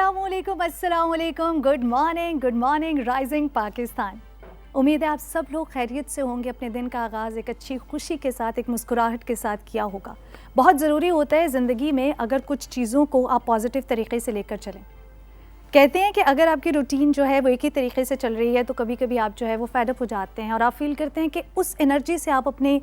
अस्सलामुअलैकुम, good morning rising Pakistan. उम्मीद है आप सब लोग खैरियत से होंगे। अपने दिन का आगाज़ एक अच्छी खुशी के साथ, एक मुस्कुराहट के साथ किया होगा। बहुत ज़रूरी होता है ज़िंदगी में अगर कुछ चीज़ों को आप पॉजिटिव तरीके से लेकर चलें। कहते हैं कि अगर आपकी रूटीन जो है वो एक ही तरीके से चल रही है तो कभी कभी आप जो है वो फेडअप हो जाते हैं और आप फील करते हैं कि उस एनर्जी से आप अपने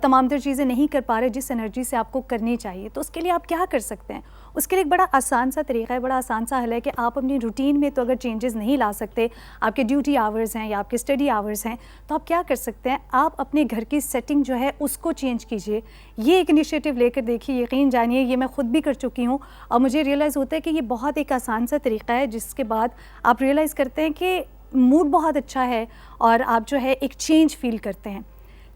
तमाम तर चीज़ें नहीं कर पा रहे जिस एनर्जी से आपको करनी चाहिए। तो उसके लिए आप क्या कर सकते हैं? उसके लिए एक बड़ा आसान सा तरीका है, बड़ा आसान सा हल है कि आप अपनी रूटीन में तो अगर चेंजेस नहीं ला सकते, आपके ड्यूटी आवर्स हैं या आपके स्टडी आवर्स हैं, तो आप क्या कर सकते हैं, आप अपने घर की सेटिंग जो है उसको चेंज कीजिए। ये एक इनिशिएटिव लेकर देखिए, यकीन जानिए ये मैं खुद भी कर चुकी हूँ और मुझे रियलाइज़ होता है कि ये बहुत एक आसान सा तरीका है जिसके बाद आप रियलाइज़ करते हैं कि मूड बहुत अच्छा है और आप जो है एक चेंज फ़ील करते हैं।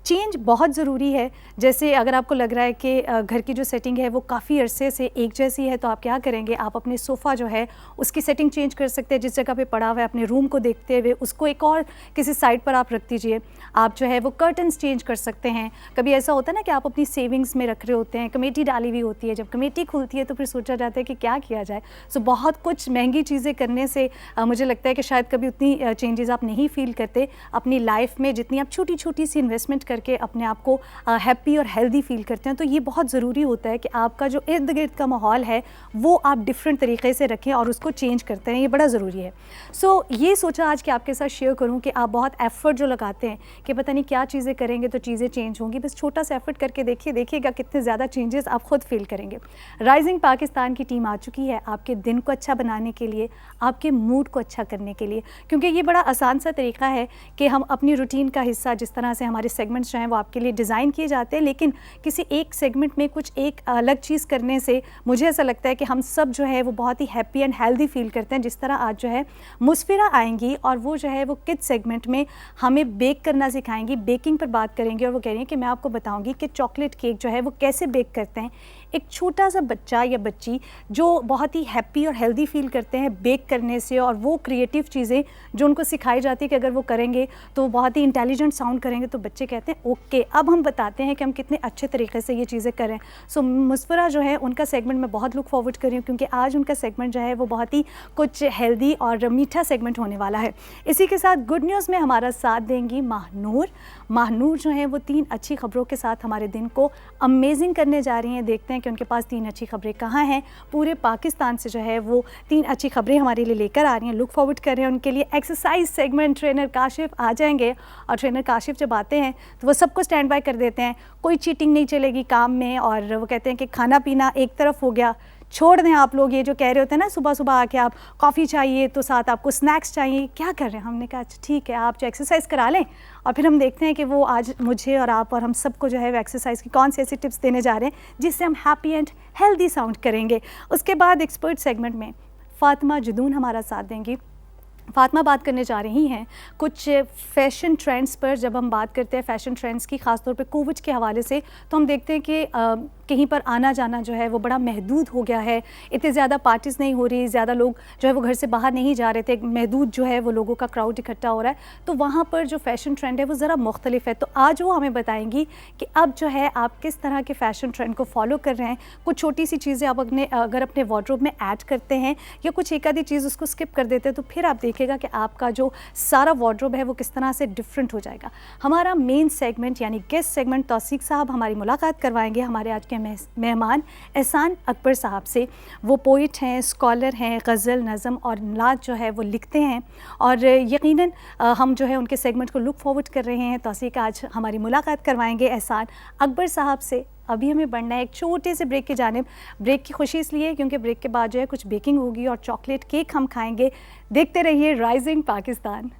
चेंज बहुत ज़रूरी है। जैसे अगर आपको लग रहा है कि घर की जो सेटिंग है वो काफ़ी अरसे से एक जैसी है, तो आप क्या करेंगे, आप अपने सोफ़ा जो है उसकी सेटिंग चेंज कर सकते हैं। जिस जगह पे पड़ा हुआ है अपने रूम को देखते हुए उसको एक और किसी साइड पर आप रख दीजिए। आप जो है वो कर्टन्स चेंज कर सकते हैं। कभी ऐसा होता है ना कि आप अपनी सेविंग्स में रख रहे होते हैं, कमेटी डाली हुई होती है, जब कमेटी खुलती है तो फिर सोचा जाता है कि क्या किया जाए। सो बहुत कुछ महंगी चीज़ें करने से मुझे लगता है कि शायद कभी उतनी चेंजेस आप नहीं फ़ील करते अपनी लाइफ में जितनी आप छोटी छोटी सी इन्वेस्टमेंट करके अपने आप को हैप्पी और हेल्दी फील करते हैं। तो ये बहुत ज़रूरी होता है कि आपका जो इर्द गिर्द का माहौल है वो आप डिफरेंट तरीके से रखें और उसको चेंज करते हैं। ये बड़ा ज़रूरी है। सो ये सोचा आज कि आपके साथ शेयर करूं कि आप बहुत एफर्ट जो लगाते हैं कि पता नहीं क्या चीज़ें करेंगे तो चीज़ें चेंज होंगी, बस छोटा सा एफर्ट करके देखिएगा कितने ज़्यादा चेंजेस आप खुद फील करेंगे। राइजिंग पाकिस्तान की टीम आ चुकी है आपके दिन को अच्छा बनाने के लिए, आपके मूड को अच्छा करने के लिए, क्योंकि ये बड़ा आसान सा तरीका है कि हम अपनी रूटीन का हिस्सा, जिस तरह से हमारे सेगमेंट्स जो हैं वो आपके लिए डिज़ाइन किए जाते हैं, लेकिन किसी एक सेगमेंट में कुछ एक अलग चीज़ करने से मुझे ऐसा लगता है कि हम सब जो है वो बहुत ही हैप्पी एंड हेल्दी फील करते हैं। जिस तरह आज जो है मुस्फिरा आएंगी और वो जो है वो किड्स सेगमेंट में हमें बेक करना सिखाएंगी, बेकिंग पर बात करेंगे और वो कह रही हैं कि मैं आपको बताऊंगी कि चॉकलेट केक जो है वो कैसे बेक करते हैं। एक छोटा सा बच्चा या बच्ची जो बहुत ही हैप्पी और हेल्दी फील करते हैं बेक करने से, और वो क्रिएटिव चीज़ें जो उनको सिखाई जाती है कि अगर वो करेंगे तो बहुत ही इंटेलिजेंट साउंड करेंगे, तो बच्चे कहते हैं ओके अब हम बताते हैं कि हम कितने अच्छे तरीके से ये चीज़ें करें। सो मुस्फिरा जो है उनका सेगमेंट मैं बहुत लुक फॉरवर्ड कर रही हूँ, क्योंकि आज उनका सेगमेंट जो है वो बहुत ही कुछ हेल्दी और मीठा सेगमेंट होने वाला है। इसी के साथ गुड न्यूज़ में हमारा साथ देंगी माहनूर जो है वो 3 अच्छी खबरों के साथ हमारे दिन को अमेजिंग करने जा रही हैं। देखते हैं कि उनके पास 3 अच्छी खबरें कहाँ हैं। पूरे पाकिस्तान से जो है वो 3 अच्छी खबरें हमारे लिए लेकर आ रही हैं। लुक फॉरवर्ड कर रहे हैं उनके लिए। एक्सरसाइज सेगमेंट ट्रेनर काशिफ आ जाएंगे और ट्रेनर काशिफ जब आते हैं तो वो सबको स्टैंड बाय कर देते हैं। कोई चीटिंग नहीं चलेगी काम में, और वो कहते हैं कि खाना पीना एक तरफ हो गया, छोड़ दें आप लोग ये जो कह रहे होते हैं ना सुबह सुबह आके आप कॉफ़ी चाहिए तो साथ आपको स्नैक्स चाहिए, क्या कर रहे हैं। हमने कहा अच्छा ठीक है आप जो एक्सरसाइज करा लें, और फिर हम देखते हैं कि वो आज मुझे और आप और हम सबको जो है वो एक्सरसाइज की कौन सी ऐसी टिप्स देने जा रहे हैं जिससे हम हैप्पी एंड हेल्दी साउंड करेंगे। उसके बाद एक्सपर्ट सेगमेंट में फ़ातिमा जुदून हमारा साथ देंगी। फ़ातिमा बात करने जा रही हैं कुछ फ़ैशन ट्रेंड्स पर। जब हम बात करते हैं फ़ैशन ट्रेंड्स की, ख़ासतौर पे कोविड के हवाले से, तो हम देखते हैं कि कहीं पर आना जाना जो है वो बड़ा महदूद हो गया है। इतने ज़्यादा पार्टीज़ नहीं हो रही, ज़्यादा लोग जो है वो घर से बाहर नहीं जा रहे थे, महदूद जो है वो लोगों का क्राउड इकट्ठा हो रहा है। तो वहाँ पर जो फ़ैशन ट्रेंड है वो ज़रा मुख्तलिफ है। तो आज वो हमें बताएंगी कि अब जो है आप किस तरह के फ़ैशन ट्रेंड को फॉलो कर रहे हैं। कुछ छोटी सी चीज़ें आप अगर अपने वार्डरोब में ऐड करते हैं या कुछ एक आधी चीज़ उसको स्किप कर देते हैं तो फिर आप देखेगा कि आपका जो सारा वार्डरोब है वो किस तरह से डिफरेंट हो जाएगा। हमारा मेन सेगमेंट यानी गेस्ट सेगमेंट, तौसीक साहब हमारी मुलाकात करवाएंगे हमारे आज के मेहमान एहसान अकबर साहब से। वो पोइट हैं, स्कॉलर हैं, गज़ल, नज़म और नात जो है वो लिखते हैं, और यकीनन हम जो है उनके सेगमेंट को लुक फॉरवर्ड कर रहे हैं। तौसीक आज हमारी मुलाकात करवाएंगे एहसान अकबर साहब से। अभी हमें बढ़ना है एक छोटे से ब्रेक की जानिब। ब्रेक की खुशी इसलिए क्योंकि ब्रेक के बाद जो है कुछ बेकिंग होगी और चॉकलेट केक हम खाएंगे। देखते रहिए rising Pakistan.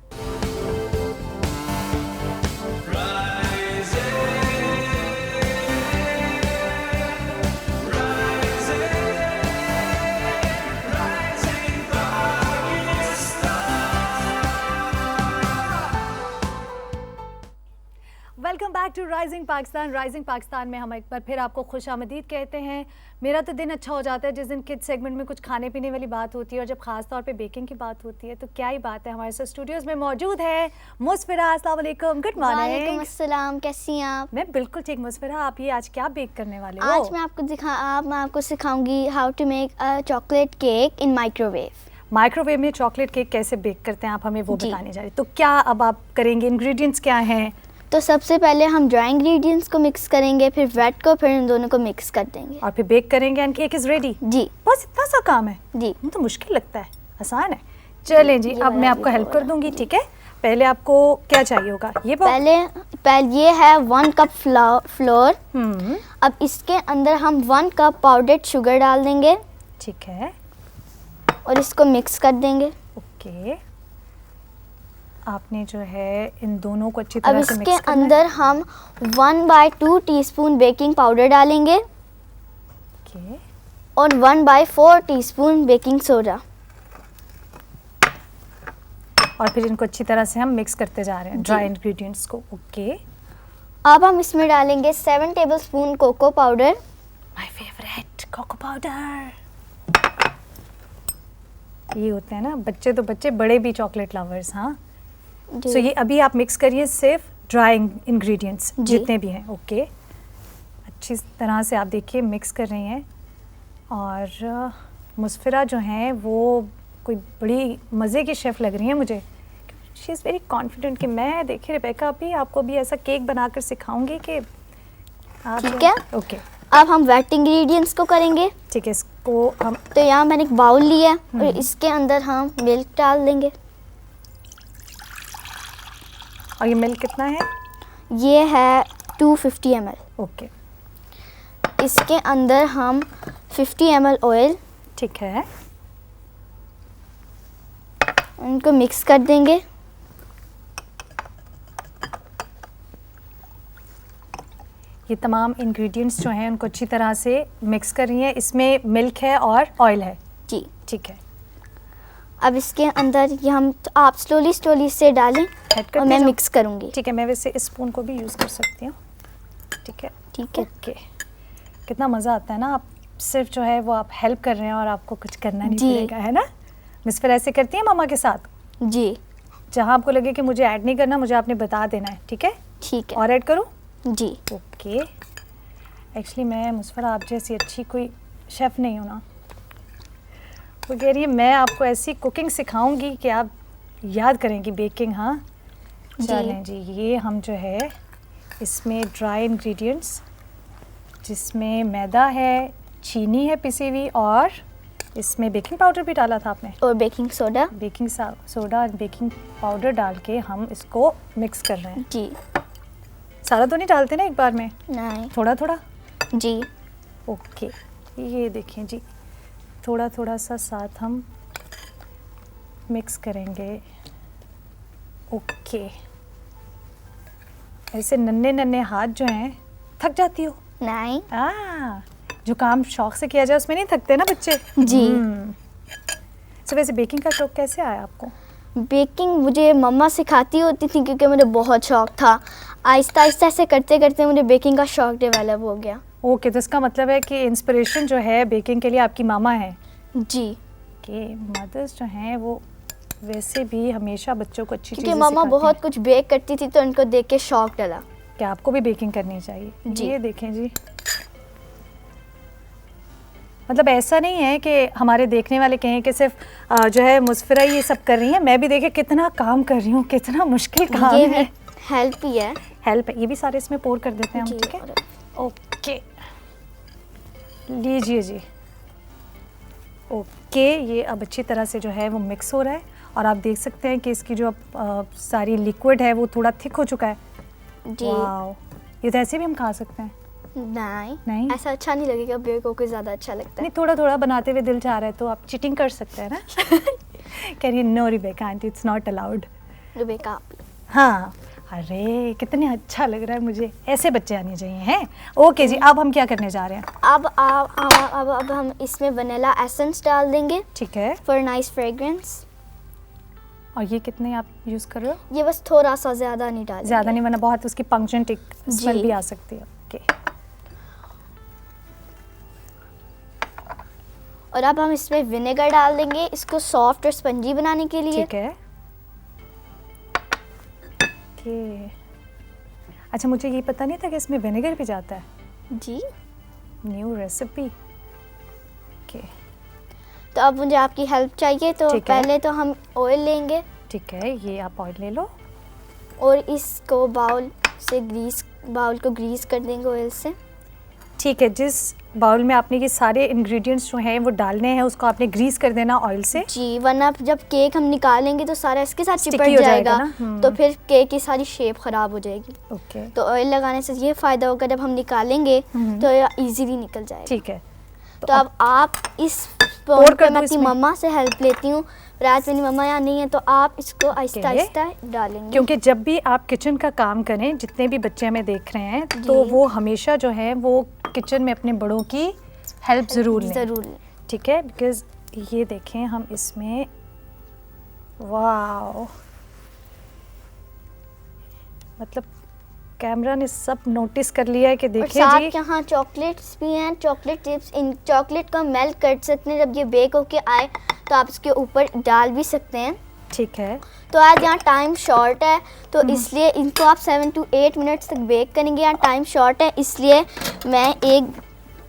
Welcome back to rising Pakistan. Rising Pakistan में हम एक बार फिर आपको खुशामदीद कहते हैं। मेरा तो दिन अच्छा हो जाता है जिस दिन किड्स सेगमेंट में कुछ खाने पीने वाली बात होती है, और जब खास तौर पे बेकिंग की बात होती है तो क्या ही बात है। हमारे साथ स्टूडियोज में मौजूद है मुस्फिरा। अस्सलाम वालेकुम, गुड मॉर्निंग। वालेकुम अस्सलाम, कैसी हैं आप? मैं बिल्कुल ठीक। मुस्फिरा आप ये आज क्या बेक करने वाले हो? आज मैं आपको सिखाऊंगी how to make a chocolate cake in microwave. Microwave में चॉकलेट केक कैसे बेक करते हैं आप हमें वो जी। बताने जा रहे हैं। तो क्या अब आप करेंगे, इंग्रेडिएंट्स क्या हैं? तो सबसे पहले हम ड्राई इंग्रेडिएंट्स को मिक्स करेंगे, फिर वेट को, फिर इन दोनों को मिक्स कर देंगे। और फिर बेक करेंगे एंड केक इज रेडी। जी बस इतना सा काम है? जी। मुझे तो मुश्किल लगता है, आसान है। चलें जी, ये अब वाला मैं आपको भी हेल्प कर होगा। दूंगी, ठीक है। पहले आपको क्या चाहिए होगा? ये पहले ये है 1 कप फ्लोर। अब इसके अंदर हम 1 कप पाउडर्ड शुगर डाल देंगे ठीक है, और इसको मिक्स कर देंगे। ओके। आपने जो है इन दोनों को अच्छी अब तरह से इसके मिक्स करना है। अंदर हम 1/2 टीस्पून बेकिंग पाउडर डालेंगे ओके, और 1/4 टीस्पून बेकिंग सोडा। और फिर इनको अच्छी तरह से हम मिक्स करते जा रहे हैं, ड्राई इंग्रेडिएंट्स को। ओके, अब हम इसमें डालेंगे 7 tablespoon cocoa powder. My favourite cocoa powder. ये होते हैं ना बच्चे, तो बच्चे, बड़े भी चॉकलेट लवर्स। हाँ, जी। सो ये अभी आप मिक्स करिए सिर्फ ड्राई इंग्रेडिएंट्स जी। जितने भी हैं। ओके, अच्छी तरह से आप देखिए मिक्स कर रही हैं। और मुस्फिरा जो हैं वो कोई बड़ी मज़े की शेफ़ लग रही हैं मुझे। शी इज़ वेरी कॉन्फिडेंट कि मैं, देखिए रिबेका, भी आपको भी ऐसा केक बनाकर सिखाऊंगी कि आप ठीक है। ओके, अब हम वेट इंग्रेडिएंट्स को करेंगे। ठीक है। इसको हम तो यहाँ मैंने एक बाउल लिया और इसके अंदर हम मिल्क डाल देंगे। और ये मिल्क कितना है? ये है 250 ml। ओके, इसके अंदर हम 50 ml ऑयल, ठीक है। उनको मिक्स कर देंगे। ये तमाम इंग्रेडिएंट्स जो हैं उनको अच्छी तरह से मिक्स कर रही हैं। इसमें मिल्क है और ऑयल है, जी। ठीक है। अब इसके अंदर ये हम, आप स्लोली से डालें ऐड और करते मैं जाओ। मिक्स करूँगी। ठीक है, मैं वैसे इस स्पून को भी यूज़ कर सकती हूँ, ठीक है। ठीक है। ओके, कितना मज़ा आता है ना, आप सिर्फ जो है वो आप हेल्प कर रहे हैं और आपको कुछ करना नहीं जी। पड़ेगा, है ना। मिस फिर ऐसे करती हैं मामा के साथ? जी जहाँ आपको लगे कि मुझे ऐड नहीं करना, मुझे आपने बता देना है, ठीक है। ठीक है। और ऐड करूँ? जी ओके। एक्चुअली मैं मुस्फरा आप जैसी अच्छी कोई शेफ़ नहीं हूँ ना। वो कह रही है मैं आपको ऐसी कुकिंग सिखाऊंगी कि आप याद करेंगी बेकिंग। हाँ, जी। चलें जी। ये हम जो है इसमें ड्राई इंग्रेडिएंट्स, जिसमें मैदा है, चीनी है पिसी हुई, और इसमें बेकिंग पाउडर भी डाला था आपने। और बेकिंग सोडा। बेकिंग सोडा और बेकिंग पाउडर डाल के हम इसको मिक्स कर रहे हैं। जी। सारा तो नहीं डालते ना एक बार में, नहीं। थोड़ा थोड़ा। जी ओके, ये देखें जी, थोड़ा थोड़ा सा साथ हम मिक्स करेंगे। ओके, ऐसे नन्हे नन्हे हाथ जो हैं, थक जाती हो? नहीं। जो काम शौक से किया जाए उसमें नहीं थकते ना बच्चे। जी। तो वैसे बेकिंग का शौक कैसे आया आपको? बेकिंग मुझे मम्मा सिखाती होती थी क्योंकि मुझे बहुत शौक था। आहिस्ता आहिस्ता ऐसे करते करते मुझे बेकिंग का शौक डेवलप हो गया। ओके, तो इसका मतलब है कि इंस्पिरेशन जो है बेकिंग के लिए आपकी मामा है। जी, कि मदर्स जो हैं वो वैसे भी हमेशा बच्चों को अच्छी क्योंकि चीज़ें मम्मा सिखाती बहुत हैं। कुछ बेक करती थी तो उनको देख के शौक डला। कि आपको भी बेकिंग करनी चाहिए। जी। ये देखें जी, मतलब ऐसा नहीं है कि हमारे देखने वाले कहें कि सिर्फ जो है मुस्फिरा ये सब कर रही है, मैं भी देखे कितना काम कर रही हूँ, कितना मुश्किल काम ये है। भी हेल्प ही है। हेल्प है, ये भी सारे इसमें पोर कर देते हैं हम, जी, ठीक है। और- ओके, लीजिए जी। ओके, ये अब अच्छी तरह से जो है वो मिक्स हो रहा है, और आप देख सकते हैं कि इसकी जो अब सारी लिक्विड है वो थोड़ा थिक हो चुका है। जी। वाओ, ये तो ऐसे भी हम खा सकते हैं। नहीं, ऐसा अच्छा नहीं लगेगा, बेक होकर ज़्यादा अच्छा लगता है। नहीं, थोड़ा थोड़ा बनाते हुए दिल चाह रहा है तो आप चीटिंग कर सकते हैं ना। कह रही है no Rebecca aunty, it's not allowed. Rebecca आप। हाँ, अरे कितने अच्छा लग रहा है मुझे, ऐसे बच्चे आने चाहिए हैं। ओके जी, अब हम क्या करने जा रहे हैं? अब हम इसमें वनीला एसेंस डाल देंगे ठीक है। For nice fragrance. और ये कितने आप यूज़ कर रहे हो? ये बस थोड़ा सा, ज़्यादा नहीं डालेंगे। ज़्यादा नहीं, वरना बहुत उसकी पंक्चुअंट स्मेल जी। भी आ सकती है। ओके, और अब हम इसमें विनेगर डाल देंगे इसको सॉफ्ट और स्पंजी बनाने के लिए। ठीक है। ओके, अच्छा मुझे ये पता नहीं था कि इसमें विनेगर भी जाता है। जी। New recipe. ओके, तो तो अब मुझे आपकी हेल्प चाहिए। तो ठीक है। पहले तो हम ऑयल लेंगे ठीक है, ये आप ऑयल ले लो। और इसको बाउल को ग्रीस कर देंगे ऑयल से। ठीक है, जिस बाउल में आपने ये सारे इंग्रेडिएंट्स जो हैं वो डालने हैं उसको आपने ग्रीस कर देना ऑयल से। जी, वरना जब केक हम निकालेंगे तो सारा इसके साथ चिपक Sticky हो जाएगा जाएगा ना। तो फिर केक की सारी शेप खराब हो जाएगी। ओके, तो ऑयल लगाने से ये फ़ायदा होगा, जब हम निकालेंगे तो ये इजीली निकल जाएगा। ठीक है। तो अब आप इस pour पॉइंट कर पे दूं मैं अपनी इसमें? मम्मा से हेल्प लेती हूँ, पर आज मेरी मम्मा यहाँ नहीं है तो आप इसको आहिस्ता Okay. आहिस्ता डालेंगे। क्योंकि जब भी आप किचन का काम करें, जितने भी बच्चे हमें देख रहे हैं तो जी। वो हमेशा जो है वो किचन में अपने बड़ों की हेल्प ज़रूर लें। ज़रूर लें। ठीक है, बिकॉज ये देखें हम इसमें, वाह, मतलब कैमरा ने सब नोटिस कर लिया है कि और देखिए साथ जी। यहाँ चॉकलेट्स भी हैं, चॉकलेट चिप्स। इन चॉकलेट को मेल्ट कर सकते हैं, जब ये बेक होके आए तो आप इसके ऊपर डाल भी सकते हैं। ठीक है, तो आज यहाँ टाइम शॉर्ट है तो इसलिए इनको आप 7 to 8 मिनट्स तक बेक करेंगे। यहाँ टाइम शॉर्ट है इसलिए मैं एक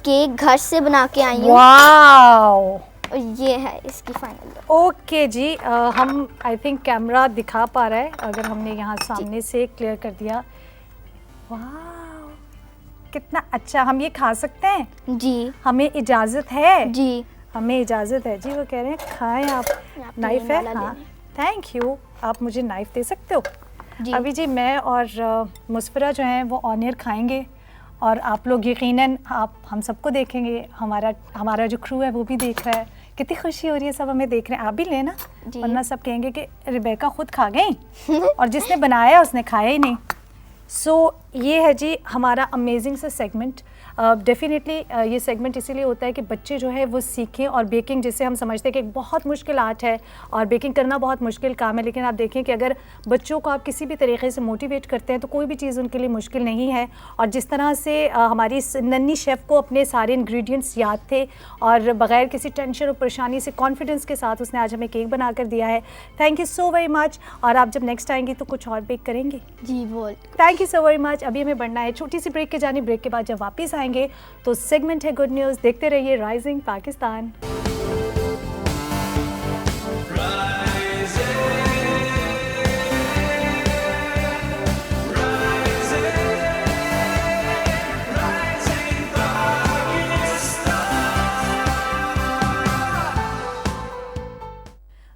केक घर से बना के आई हूँ वाओ। और ये है इसकी फाइनल लुक। ओके जी, हम आई थिंक कैमरा दिखा पा रहा है, अगर हमने यहाँ सामने से क्लियर कर दिया। वाह, कितना अच्छा। हम ये खा सकते हैं? जी हमें इजाज़त है? जी, हमें इजाज़त है जी। वो कह रहे हैं खाएं आप। आप नाइफ प्लेन है? वाला हाँ, ले थैंक यू। आप मुझे नाइफ दे सकते हो? जी। अभी जी मैं और मुस्फरा जो हैं वो ऑन एयर खाएंगे और आप लोग यकीनन आप हम सबको देखेंगे, हमारा जो क्रू है वो भी देख रहा है। कितनी खुशी हो रही है, सब हमें देख रहे हैं। आप भी लेना, जी। वरना सब कहेंगे कि रिबेका खुद खा गई और जिसने बनाया उसने खाया ही नहीं। सो ये है जी हमारा अमेजिंग सा सेगमेंट। डेफिनेटली ये सेगमेंट इसीलिए होता है कि बच्चे जो है वो सीखें। और बेकिंग, जिसे हम समझते हैं कि एक बहुत मुश्किल आर्ट है और बेकिंग करना बहुत मुश्किल काम है, लेकिन आप देखें कि अगर बच्चों को आप किसी भी तरीके से मोटिवेट करते हैं तो कोई भी चीज़ उनके लिए मुश्किल नहीं है। और जिस तरह से हमारी इस नन्ही शेफ़ को अपने सारे इंग्रेडिएंट्स याद थे और बग़ैर किसी टेंशन और परेशानी से कॉन्फिडेंस के साथ उसने आज हमें केक बना कर दिया है। Thank you so very much. और आप जब नेक्स्ट आएंगी तो कुछ और बेक करेंगे? जी बोल। Thank you so very much. अभी हमें बढ़ना है छोटी सी ब्रेक के जाने। ब्रेक के बाद जब वापस आएंगे तो सेगमेंट है गुड न्यूज़। देखते रहिए rising Pakistan.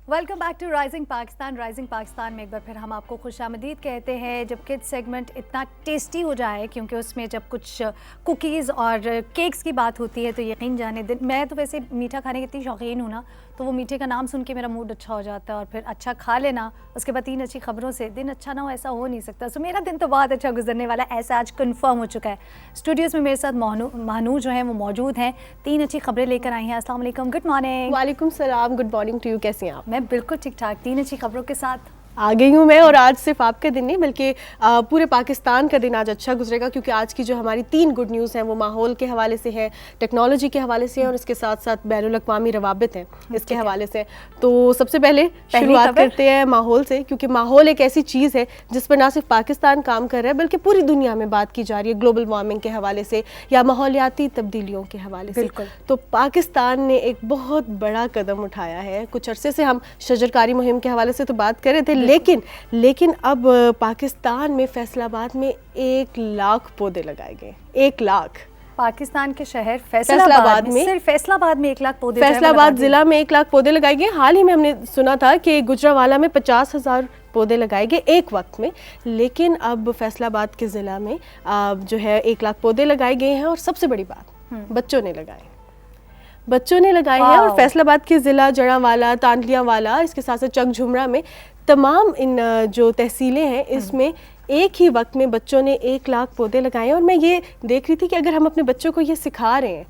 Welcome back to rising Pakistan. Rising Pakistan में एक बार फिर हम आपको खुशामदीद कहते हैं। जब किड्स सेगमेंट इतना टेस्टी हो जाए, क्योंकि उसमें जब कुछ कुकीज़ और केक्स की बात होती है तो यकीन जाने दिन, मैं तो वैसे मीठा खाने की इतनी शौकीन हूँ ना, तो वो मीठे का नाम सुन के मेरा मूड अच्छा हो जाता है और फिर अच्छा खा लेना, उसके बाद 3 अच्छी खबरों से दिन अच्छा ना हो ऐसा हो नहीं सकता। सो मेरा दिन तो बहुत अच्छा गुजरने वाला है, ऐसा आज कन्फर्म हो चुका है। स्टूडियोज़ में मेरे साथ महानू जो हैं वो मौजूद हैं, 3 अच्छी खबरें लेकर आई हैं। अस्सलाम वालेकुम, गुड मॉर्निंग। वालेकुम सलाम, गुड मॉर्निंग टू यू। कैसी हैं आप? मैं बिल्कुल ठीक ठाक, 3 अच्छी खबरों के साथ आ गई हूँ मैं। और आज सिर्फ आपका दिन नहीं बल्कि पूरे पाकिस्तान का दिन आज अच्छा गुजरेगा, क्योंकि आज की जो हमारी 3 गुड न्यूज़ हैं वो माहौल के हवाले से है, टेक्नोलॉजी के हवाले से है और इसके साथ साथ बैनुल अक़वामी रवाबित हैं इसके हवाले से। तो सबसे पहले शुरुआत करते हैं माहौल से, क्योंकि माहौल एक ऐसी चीज़ है जिस पर ना सिर्फ पाकिस्तान काम कर रहा है बल्कि पूरी दुनिया में बात की जा रही है, ग्लोबल वार्मिंग के हवाले से या माहौलियाती तब्दीलियों के हवाले से। तो पाकिस्तान ने एक बहुत बड़ा कदम उठाया है। कुछ अरसे से हम शजरकारी मुहिम के हवाले से तो बात कर रहे थे, लेकिन अब पाकिस्तान में फैसलाबाद में 1 लाख पौधे लगाए गए। 1 लाख। पाकिस्तान के शहर फैसलाबाद में सिर्फ फैसलाबाद में 1 लाख पौधे, फैसलाबाद जिला में 1 लाख पौधे लगाए गए। हाल ही में हमने सुना था कि गुजरावाला में 50,000 पौधे लगाए गए एक वक्त में, लेकिन अब फैसलाबाद के ज़िला में जो है 1 लाख पौधे लगाए गए हैं। और सबसे बड़ी बात, बच्चों ने लगाए हैं। और फैसलाबाद के ज़िला जड़ावाला, तांदलियावाला, इसके साथ साथ चकझुमरा में तमाम इन जो तहसीलें हैं इसमें एक ही वक्त में बच्चों ने 1 लाख पौधे लगाए। और मैं ये देख रही थी कि अगर हम अपने बच्चों को ये सिखा रहे हैं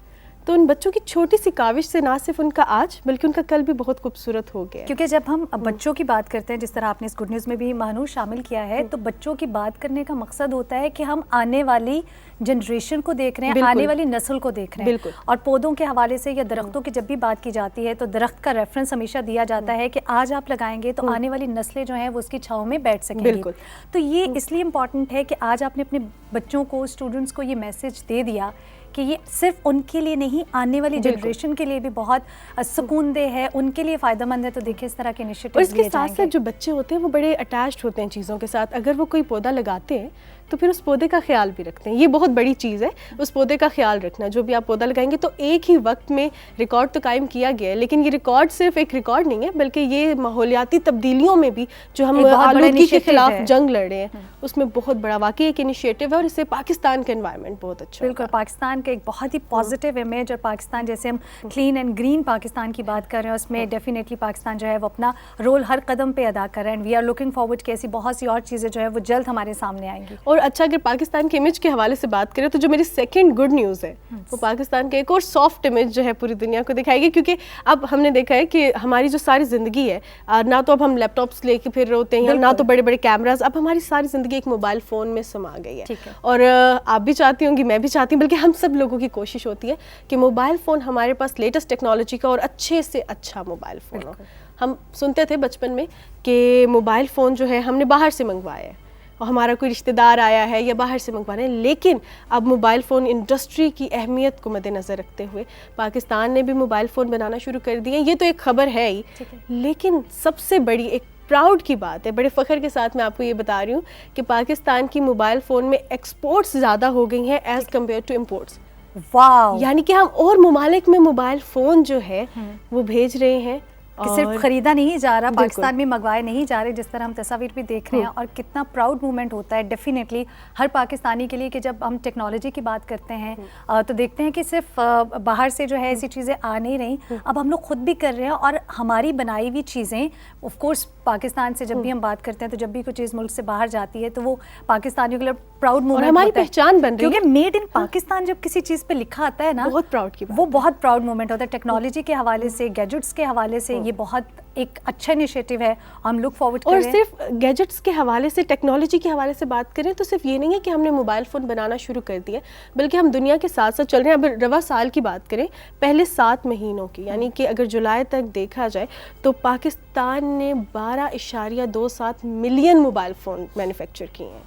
तो उन बच्चों की छोटी सी काविश से ना सिर्फ उनका आज बल्कि उनका कल भी बहुत खूबसूरत हो गया। क्योंकि जब हम बच्चों की बात करते हैं, जिस तरह आपने इस गुड न्यूज़ में भी महानूर शामिल किया है, तो बच्चों की बात करने का मकसद होता है कि हम आने वाली जनरेशन को देख रहे हैं, आने वाली नस्ल को देख रहे हैं। और पौधों के हवाले से या दरख्तों की जब भी बात की जाती है तो दरख्त का रेफरेंस हमेशा दिया जाता है कि आज आप लगाएंगे तो आने वाली नस्लें जो हैं वो उसकी छांव में बैठ सकेंगी। तो ये इसलिए इम्पॉर्टेंट है कि आज आपने अपने बच्चों को, स्टूडेंट्स को ये मैसेज दे दिया कि ये सिर्फ उनके लिए नहीं, आने वाली जनरेशन के लिए भी बहुत सुकूनदेह है, उनके लिए फ़ायदेमंद है। तो देखिए इस तरह के और इनिशिएटिव्स इसके लिए साथ जाएंगे। साथ जो बच्चे होते हैं वो बड़े अटैच्ड होते हैं चीज़ों के साथ। अगर वो कोई पौधा लगाते हैं तो फिर उस पौधे का ख्याल भी रखते हैं। ये बहुत बड़ी चीज़ है, उस पौधे का ख्याल रखना। जो भी आप पौधा लगाएंगे तो एक ही वक्त में रिकॉर्ड तो कायम किया गया है, लेकिन ये रिकॉर्ड सिर्फ एक रिकॉर्ड नहीं है, बल्कि ये माहौलियाती तब्दीलियों में भी जो हम एक बहुत बड़ा आलूगी के initiative खिलाफ है। जंग लड़ रहे हैं, उसमें बहुत बड़ा वाकई एक इनिशिएटिव है। और इससे पाकिस्तान का एनवायरनमेंट बहुत अच्छा बिल्कुल, पाकिस्तान का एक बहुत ही पॉजिटिव इमेज, और पाकिस्तान जैसे हम क्लीन एंड ग्रीन पाकिस्तान की बात कर रहे हैं, उसमें डेफिनेटली पाकिस्तान जो है वो अपना रोल हर कदम पे अदा कर रहा है। And we are looking forward कि ऐसी बहुत सी और चीज़ें जो है वो जल्द हमारे सामने आएंगी। और अच्छा, अगर पाकिस्तान के इमेज के हवाले से बात करें तो जो मेरी सेकंड गुड न्यूज़ है वो पाकिस्तान के एक और सॉफ्ट इमेज जो है पूरी दुनिया को दिखाएगी। क्योंकि अब हमने देखा है कि हमारी जो सारी ज़िंदगी है, ना तो अब हम लैपटॉप्स लेके फिर रहे होते हैं, ना तो बड़े बड़े कैमरास, अब हमारी सारी ज़िंदगी एक मोबाइल फ़ोन में समा गई है। और आप भी चाहती होंगी, मैं भी चाहती हूँ, बल्कि हम सब लोगों की कोशिश होती है कि मोबाइल फ़ोन हमारे पास लेटेस्ट टेक्नोलॉजी का और अच्छे से अच्छा मोबाइल फ़ोन हो। हम सुनते थे बचपन में कि मोबाइल फ़ोन जो है हमने बाहर से मंगवाया है, और हमारा कोई रिश्तेदार आया है या बाहर से मंगवाना है। लेकिन अब मोबाइल फ़ोन इंडस्ट्री की अहमियत को मद्देनज़र रखते हुए पाकिस्तान ने भी मोबाइल फ़ोन बनाना शुरू कर दिए। ये तो एक खबर है ही, लेकिन सबसे बड़ी एक प्राउड की बात है, बड़े फ़ख्र के साथ मैं आपको ये बता रही हूँ कि पाकिस्तान की मोबाइल फ़ोन में एक्सपोर्ट्स ज़्यादा हो गई हैं एज़ कम्पेयर टू इम्पोर्ट्स। वाह, यानी कि हम और ममालिक में मोबाइल फ़ोन जो है वो भेज रहे हैं, कि सिर्फ खरीदा नहीं जा रहा, पाकिस्तान में मंगवाए नहीं जा रहे, जिस तरह हम तस्वीर भी देख रहे हैं। और कितना प्राउड मोमेंट होता है डेफिनेटली हर पाकिस्तानी के लिए कि जब हम टेक्नोलॉजी की बात करते हैं तो देखते हैं कि सिर्फ बाहर से जो है ऐसी चीज़ें आ नहीं रही, अब हम लोग खुद भी कर रहे हैं। और हमारी बनाई हुई चीज़ें ऑफ कोर्स पाकिस्तान से जब भी हम बात करते हैं, तो जब भी कोई चीज़ मुल्क से बाहर जाती है तो वो पाकिस्तानियों के लिए प्राउड मोमेंट, हमारी पहचान बन रही है। क्योंकि मेड इन पाकिस्तान जब किसी चीज़ पे लिखा आता है ना, बहुत प्राउड की बात वो बहुत प्राउड मोमेंट होता है। टेक्नोलॉजी के हवाले से, गैजेट्स के हवाले से ये बहुत एक अच्छा इनिशिएटिव है, हम लुक फॉरवर्ड कर रहे हैं। और सिर्फ गैजेट्स के हवाले से, टेक्नोलॉजी के हवाले से बात करें तो सिर्फ ये नहीं है कि हमने मोबाइल फ़ोन बनाना शुरू कर दिया, बल्कि हम दुनिया के साथ साथ चल रहे हैं। अब रवा साल की बात करें, पहले 7 महीनों की, यानी कि अगर जुलाई तक देखा जाए तो पाकिस्तान ने 12.27 मिलियन मोबाइल फ़ोन मैन्युफैक्चर किए हैं,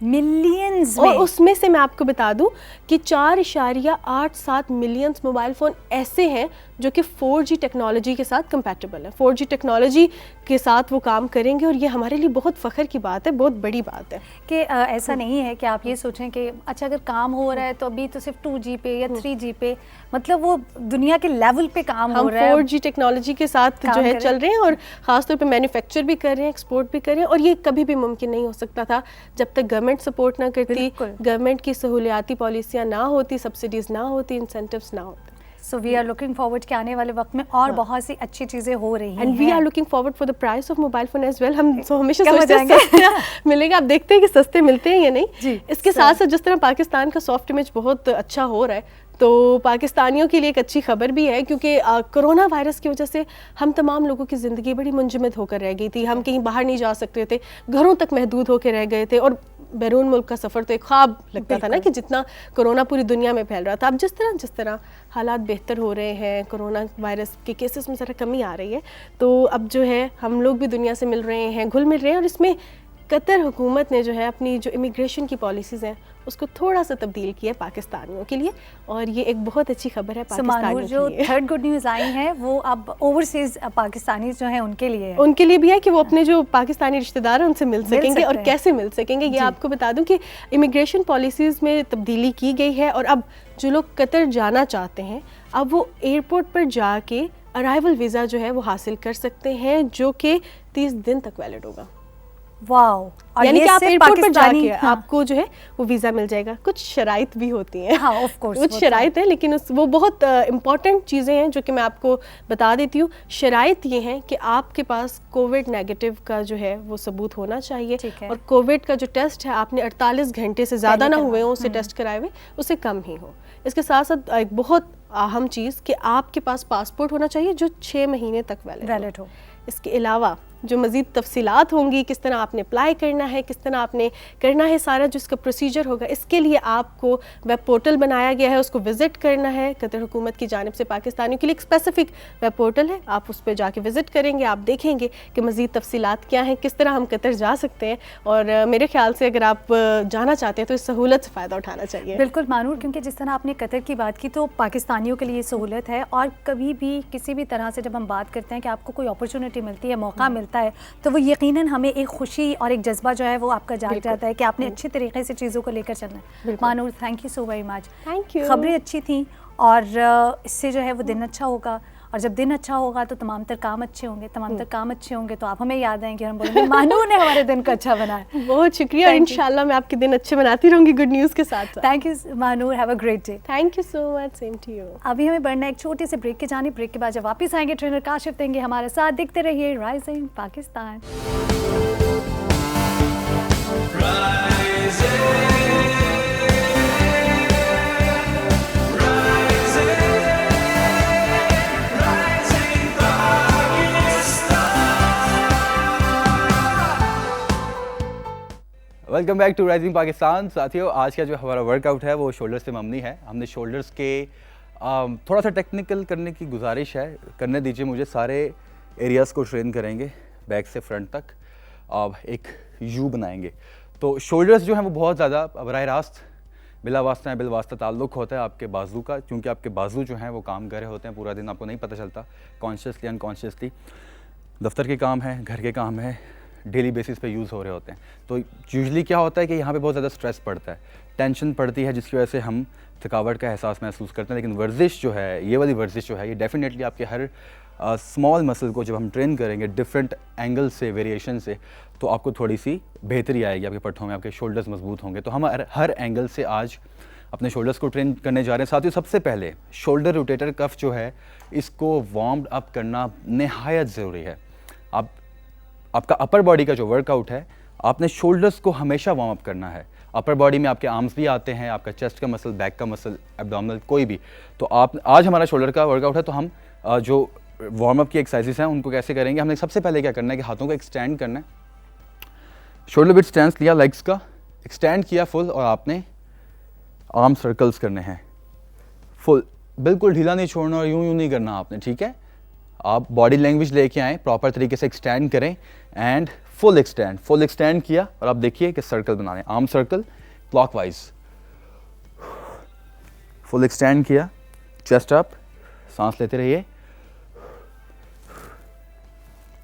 मिलियंस और में। उसमें से मैं आपको बता दूं कि 4.87 मिलियन मोबाइल फ़ोन ऐसे हैं जो कि 4G टेक्नोलॉजी के साथ कंपैटिबल है, 4G टेक्नोलॉजी के साथ वो काम करेंगे। और ये हमारे लिए बहुत फ़ख्र की बात है, बहुत बड़ी बात है कि ऐसा नहीं है कि आप ये सोचें कि अच्छा अगर काम हो रहा है तो अभी तो सिर्फ 2G पे या 3G पे, मतलब वो दुनिया के लेवल पे काम हो रहा है। 4G टेक्नोलॉजी के साथ जो है चल रहे हैं, और ख़ासतौर पे मैन्युफैक्चर भी कर रहे हैं, एक्सपोर्ट भी कर रहे हैं। और ये कभी भी मुमकिन नहीं हो सकता था जब तक गवर्नमेंट सपोर्ट ना करती, गवर्नमेंट की सहूलियाती पॉलिसियाँ ना होती, सब्सिडीज़ ना होती, इंसेंटिव्स ना होते। So we are looking forward कि आने वाले वक्त में और बहुत सी अच्छी चीज़ें हो रही हैं। And we are looking forward for the price of mobile phone as well. हम हमेशा कब सोचते हैं सस्ता मिलेगा, आप देखते हैं कि सस्ते मिलते हैं या नहीं। इसके साथ साथ जिस तरह पाकिस्तान का सॉफ्ट इमेज बहुत अच्छा हो रहा है, तो पाकिस्तानियों के लिए एक अच्छी खबर भी है, क्योंकि कोरोना वायरस की वजह से हम तमाम लोगों की ज़िंदगी बड़ी मुंजमद होकर रह गई थी। हम कहीं बाहर नहीं जा सकते थे, घरों तक महदूद होकर रह गए थे, और बैरून मुल्क का सफ़र तो एक ख्वाब लगता था ना, कि जितना कोरोना पूरी दुनिया में फैल रहा था। अब जिस तरह हालात बेहतर हो रहे हैं, कोरोना वायरस के केसेस में ज़रा कमी आ रही है, तो अब जो है हम लोग भी दुनिया से मिल रहे हैं, घुल मिल रहे हैं। और इसमें कतर हुकूमत ने जो है अपनी जो इमिग्रेशन की पॉलिसीज़ हैं उसको थोड़ा सा तब्दील किया पाकिस्तानियों के लिए, और ये एक बहुत अच्छी खबर है पाकिस्तानियों जो के लिए। थर्ड गुड न्यूज़ आई है वो अब ओवरसीज पाकिस्तानी जो हैं उनके लिए है। उनके लिए भी है कि वो अपने जो पाकिस्तानी रिश्तेदार हैं उनसे मिल सकेंगे, और कैसे मिल सकेंगे ये आपको बता दूं कि इमिग्रेशन पॉलिसीज़ में तब्दीली की गई है। और अब जो लोग कतर जाना चाहते हैं, अब वो एयरपोर्ट पर जाके अराइवल वीज़ा जो है वो हासिल कर सकते हैं, जो कि 30 दिन तक वैलिड होगा। वाओ, यानी कि आप एयरपोर्ट पर जाके आपको जो है वो वीज़ा मिल जाएगा। कुछ शराइत भी होती हैं, हाँ, ऑफ कोर्स कुछ शराइत है, लेकिन वो बहुत इम्पॉर्टेंट चीज़ें हैं जो कि मैं आपको बता देती हूँ। शराइत ये हैं कि आपके पास कोविड नेगेटिव का जो है वो सबूत होना चाहिए, और कोविड का जो टेस्ट है आपने 48 घंटे से ज़्यादा ना हुए हों उससे टेस्ट कराए हुए, उससे कम ही हो। इसके साथ साथ एक बहुत अहम चीज़ कि आपके पास पासपोर्ट होना चाहिए जो 6 महीने तक वैलिड हो। इसके अलावा जो मज़ीद तफसीलात होंगी, किस तरह आपने अप्लाई करना है, किस तरह आपने करना है, सारा जो इसका प्रोसीजर होगा, इसके लिए आपको वेब पोर्टल बनाया गया है, उसको विज़िट करना है। कतर हुकूमत की जानिब से पाकिस्तानियों के लिए एक स्पेसिफ़िक वेब पोर्टल है, आप उस पर जाके विज़िट करेंगे, आप देखेंगे कि मज़ीद तफसीलात क्या हैं, किस तरह हम कतर जा सकते हैं। और मेरे ख्याल से अगर आप जाना चाहते हैं तो इस सहूलत से फ़ायदा उठाना चाहिए। बिल्कुल मानूर, क्योंकि जिस तरह आपने कतर की बात की तो पाकिस्तानियों के लिए सहूलत है, और कभी भी किसी भी तरह से जब हम बात करते हैं कि आपको कोई अपॉर्चुनिटी मिलती है, मौका मिलता है, तो वो यकीनन हमें एक खुशी और एक जज्बा जो है वो आपका जाग जाता है कि आपने अच्छे तरीके से चीज़ों को लेकर चलना है। Manur, thank you so very much. Thank you. खबरें अच्छी थी और इससे जो है वो दिन अच्छा होगा, और जब दिन अच्छा होगा तो तमाम तर काम अच्छे होंगे, तमाम तर काम अच्छे होंगे तो आप हमें याद आएंगे, हम बोलेंगे मानू ने हमारे दिन को अच्छा बनाया। बहुत शुक्रिया, इंशाल्लाह मैं आपके दिन अच्छे बनाती रहूँगी गुड न्यूज़ के साथ। Thank you Manoor, have a great day. Thank you so much, same to you. अभी हमें बढ़ना एक छोटे से ब्रेक के जाने, ब्रेक के बाद जब वापस आएंगे ट्रेनर काशिफ देंगे हमारे साथ। देखते रहिए rising Pakistan. Welcome back to rising Pakistan. साथियों, आज का जो हमारा वर्कआउट है वो शोल्डर्स से मबनी है। हमने शोल्डर्स के थोड़ा सा टेक्निकल करने की गुजारिश है, करने दीजिए मुझे। सारे एरियाज़ को ट्रेन करेंगे बैक से फ्रंट तक, एक यू बनाएंगे। तो शोल्डर्स जो हैं वो बहुत ज़्यादा बराह रास्त बिला वास्ता बिल वास्ता ताल्लुक़ होता है आपके बाजू का, क्योंकि आपके बाजू जो हैं वो काम कर रहे होते हैं पूरा दिन, आपको नहीं पता चलता, कॉन्शियसली अनकॉन्शियसली। दफ्तर के काम है, घर के काम है, डेली बेसिस पे यूज़ हो रहे होते हैं। तो यूजुअली क्या होता है कि यहाँ पे बहुत ज़्यादा स्ट्रेस पड़ता है, टेंशन पड़ती है, जिसकी वजह से हम थकावट का एहसास महसूस करते हैं। लेकिन वर्जिश जो है, ये वाली वर्जिश जो है, ये डेफिनेटली आपके हर स्मॉल मसल को जब हम ट्रेन करेंगे डिफरेंट एंगल से, वेरिएशन से, तो आपको थोड़ी सी बेहतरी आएगी आपके पट्ठों में, आपके शोल्डर्स मजबूत होंगे। तो हम हर एंगल से आज अपने शोल्डर्स को ट्रेन करने जा रहे हैं। साथ ही सबसे पहले शोल्डर रोटेटर कफ जो है, इसको वार्म अप करना नहायत ज़रूरी है। आपका अपर बॉडी का जो वर्कआउट है, आपने शोल्डर्स को हमेशा वार्म अप करना है। अपर बॉडी में आपके आर्म्स भी आते हैं, आपका चेस्ट का मसल, बैक का मसल, एब्डोमिनल, कोई भी। तो आज हमारा शोल्डर का वर्कआउट है, तो हम जो वार्म अप की एक्सरसाइजेस हैं उनको कैसे करेंगे। हमने सबसे पहले क्या करना है कि हाथों को एक्सटेंड करना है, शोल्डर विड्थ स्टैंस लिया, लेग्स का एक्सटेंड किया फुल, और आपने आर्म सर्कल्स करने हैं फुल, बिल्कुल ढीला नहीं छोड़ना और यूं नहीं करना आपने, ठीक है। आप बॉडी लैंग्वेज लेके आएँ, प्रॉपर तरीके से एक्सटेंड करें एंड फुल एक्सटेंड किया, और आप देखिए कि सर्कल बना रहे हैं, arm circle clockwise, full extend किया, चेस्ट अप, सांस लेते रहिए।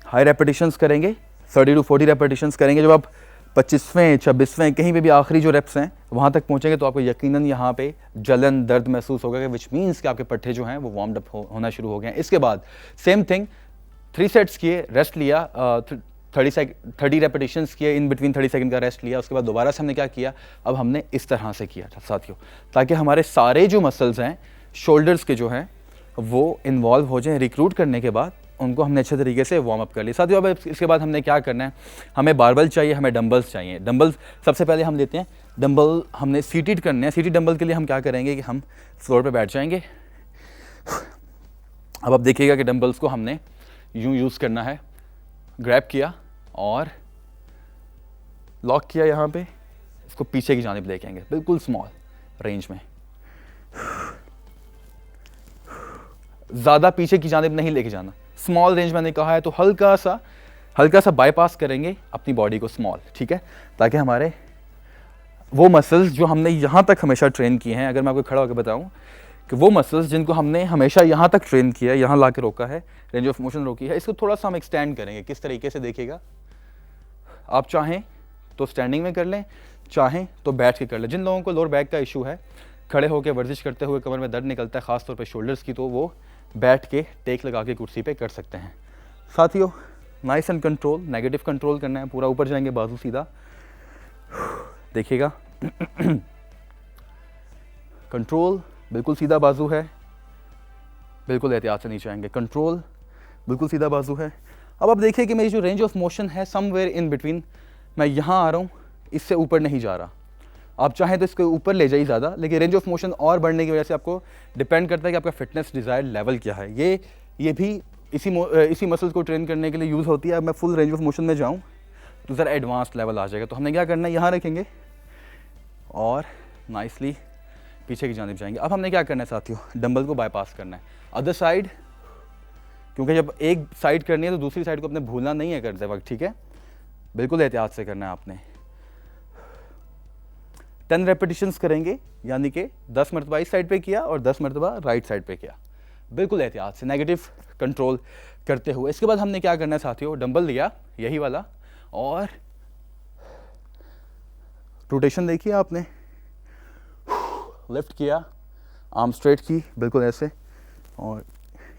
हाई रेपिटेशंस करेंगे, 30 to 40 रेपिटेशंस करेंगे। जब आप 25वें 26वें कहीं पे भी आखिरी जो रेप्स हैं वहाँ तक पहुँचेंगे तो आपको यकीनन यहाँ पे जलन दर्द महसूस होगा, कि विच मीन्स कि आपके पट्टे जो हैं वो वार्म्ड अप होना शुरू हो गए हैं। इसके बाद सेम थिंग, 3 सेट्स किए, रेस्ट लिया, 30 रेपिटेशंस किए, इन बिटवीन 30 सेकंड का रेस्ट लिया। उसके बाद दोबारा से हमने क्या किया, अब हमने इस तरह से किया था साथियों, ताकि हमारे सारे जो मसल्स हैं शोल्डर्स के जो हैं वो इन्वॉल्व हो जाएं। रिक्रूट करने के बाद उनको हमने अच्छे तरीके से वार्म अप कर लिया साथियों। अब इसके बाद हमने क्या करना है, हमें बारबल चाहिए, हमें डंबल्स चाहिए। डंबल्स सबसे पहले हम लेते हैं, डंबल हमने सीटेड करने हैं। सीटेड डंबल के लिए हम क्या करेंगे कि हम फ्लोर पे बैठ जाएंगे। अब आप देखिएगा कि डंबल्स को हमने यूँ यूज़ करना है, ग्रैब किया और लॉक किया यहाँ पे, इसको पीछे की जानिब लेके आएंगे, बिल्कुल स्मॉल रेंज में, ज़्यादा पीछे की जानिब नहीं लेके जाना, स्मॉल रेंज मैंने कहा है। तो हल्का सा बाईपास करेंगे अपनी बॉडी को, स्मॉल, ठीक है, ताकि हमारे वो मसल्स जो हमने यहाँ तक हमेशा ट्रेन किए हैं, अगर मैं आपको खड़ा होकर बताऊँ कि वो मसल्स जिनको हमने हमेशा यहाँ तक ट्रेन किया है, यहाँ ला के रोका है, रेंज ऑफ मोशन रोकी है, इसको थोड़ा सा हम एक्सटेंड करेंगे। किस तरीके से देखिएगा, आप चाहें तो स्टैंडिंग में कर लें, चाहें तो बैठ के कर लें। जिन लोगों को लोअर बैक का इशू है, खड़े होकर वर्जिश करते हुए कमर में दर्द निकलता है, ख़ासतौर पर शोल्डर्स की, तो वो बैठ के टेक लगा के कुर्सी पे कर सकते हैं। साथियों, nice and control, negative control करना है, पूरा ऊपर जाएंगे, बाजू सीधा, देखिएगा कंट्रोल, बिल्कुल सीधा बाजू है, बिल्कुल एहतियात से नीचे आएंगे, कंट्रोल, बिल्कुल सीधा बाजू है। अब आप देखिए कि मेरी जो रेंज ऑफ मोशन है समवेयर इन बिटवीन, मैं यहाँ आ रहा हूँ, इससे ऊपर नहीं जा रहा। आप चाहें तो इसके ऊपर ले जाइए ज़्यादा, लेकिन रेंज ऑफ मोशन और बढ़ने की वजह से आपको डिपेंड करता है कि आपका फिटनेस डिज़ायर लेवल क्या है। ये भी इसी मसल्स को ट्रेन करने के लिए यूज़ होती है। अब मैं फुल रेंज ऑफ मोशन में जाऊँ तो ज़रा एडवांस लेवल आ जाएगा। तो हमने क्या करना है, यहाँ रखेंगे और नाइसली पीछे की जानिब जाएंगे। अब हमने क्या करना है साथियों, डंबल को बाईपास करना है अदर साइड, क्योंकि जब एक साइड करनी है तो दूसरी साइड को अपने भूलना नहीं है करते वक्त, ठीक है। बिल्कुल एहतियात से करना है आपने। 10 रेपिटेशंस करेंगे, यानी कि 10 मरतबा इस साइड पे किया और 10 मरतबा राइट साइड पे किया, बिल्कुल एहतियात से, नेगेटिव कंट्रोल करते हुए। इसके बाद हमने क्या करना है साथियों, डंबल लिया यही वाला और रोटेशन देखिए आपने, लिफ्ट किया, आर्म स्ट्रेट की बिल्कुल ऐसे, और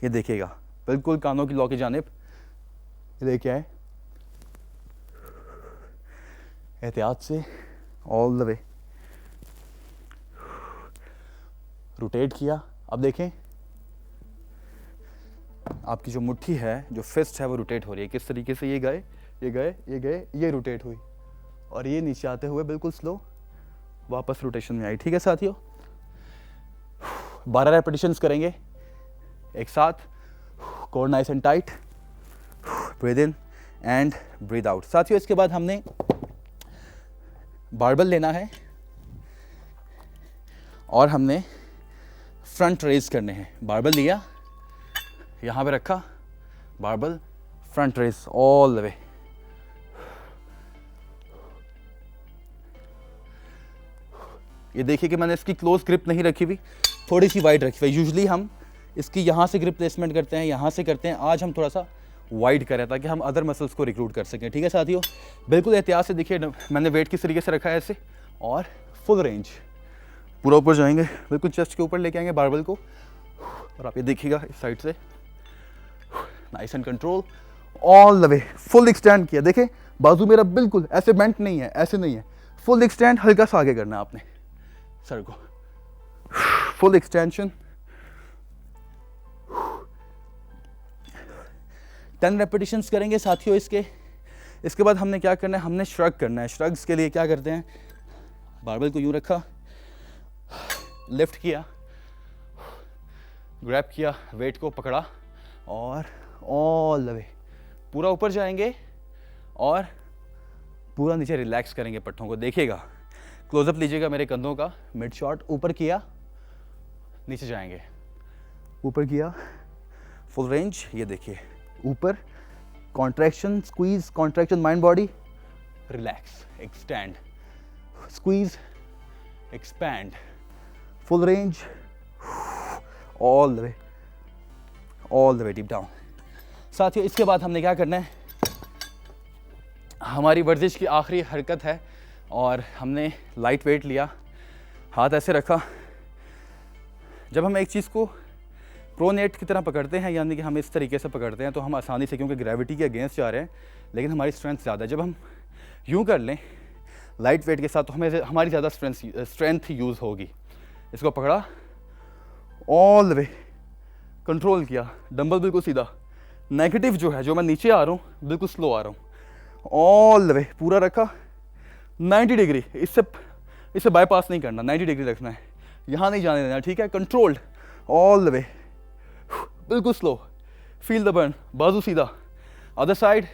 ये देखिएगा बिल्कुल कानों की लौ की जानिब ये लेके आए एहतियात से, ऑल द वे रोटेट किया। अब देखें आपकी जो मुट्ठी है, जो फिस्ट है, वो रोटेट हो रही है किस तरीके से, ये गए ये गए ये गए, ये रोटेट हुई और ये नीचे आते हुए बिल्कुल स्लो वापस रोटेशन में आई, ठीक है साथियों। 12 रेपिटेशंस करेंगे एक साथ, core nice and tight, breathe in and breathe out. साथियों इसके बाद हमने बारबल लेना है और हमने फ्रंट रेज करने हैं। बारबल लिया, यहाँ पे रखा, barbell front raise all the way, ये देखिए कि मैंने इसकी क्लोज ग्रिप नहीं रखी हुई, थोड़ी सी वाइड रखी हुई। यूजुअली हम इसकी यहाँ से ग्रिप प्लेसमेंट करते हैं, यहाँ से करते हैं, आज हम थोड़ा सा वाइड करें ताकि हम अदर मसल्स को रिक्रूट कर सकें, ठीक है साथियों। बिल्कुल एहतियात से देखिए मैंने वेट किस तरीके से रखा है ऐसे, और फुल रेंज पूरा ऊपर जाएंगे, बिल्कुल चेस्ट के ऊपर लेके आएंगे बारबल को, और आप ये देखिएगा इस साइड से, nice and control all the way, full extend किया। देखें बाजू मेरा बिल्कुल ऐसे बेंट नहीं है, ऐसे नहीं है, फुल एक्सटेंड, हल्का सा आगे करना है आपने सर को, फुल एक्सटेंशन। 10 रेपिटेशंस करेंगे साथियों इसके बाद हमने क्या करना है, हमने श्रग करना है। श्रग्स के लिए क्या करते हैं, बारबल को यूं रखा, लिफ्ट किया, ग्रैब किया, वेट को पकड़ा और ऑल द वे पूरा ऊपर जाएंगे और पूरा नीचे रिलैक्स करेंगे पट्टों को। देखिएगा क्लोजअप लीजिएगा मेरे कंधों का, मिड शॉट, ऊपर किया, नीचे जाएंगे, ऊपर किया, फुल रेंज, ये देखिए ऊपर, contraction, squeeze, contraction mind body, relax, extend, squeeze, expand, full range, all the way deep down. साथियों इसके बाद हमने क्या करना है, हमारी वर्जिश की आखिरी हरकत है और हमने लाइट वेट लिया, हाथ ऐसे रखा। जब हम एक चीज़ को प्रोनेट की तरह पकड़ते हैं, यानी कि हम इस तरीके से पकड़ते हैं, तो हम आसानी से, क्योंकि ग्रेविटी के अगेंस्ट जा रहे हैं लेकिन हमारी स्ट्रेंथ ज़्यादा है। जब हम यूं कर लें लाइट वेट के साथ तो हमें हमारी ज़्यादा स्ट्रेंथ यूज़ होगी। इसको पकड़ा, ऑल द वे कंट्रोल किया, डंबल बिल्कुल सीधा, नेगेटिव जो है, जो मैं नीचे आ रहा हूँ बिल्कुल स्लो आ रहा हूँ, ऑल द वे पूरा रखा, 90 डिग्री, इससे बाईपास नहीं करना, 90 डिग्री रखना है, यहाँ नहीं जाने देना, ठीक है। कंट्रोल्ड ऑल द वे, बिल्कुल स्लो, फील द बर्न, बाजू सीधा, अदर साइड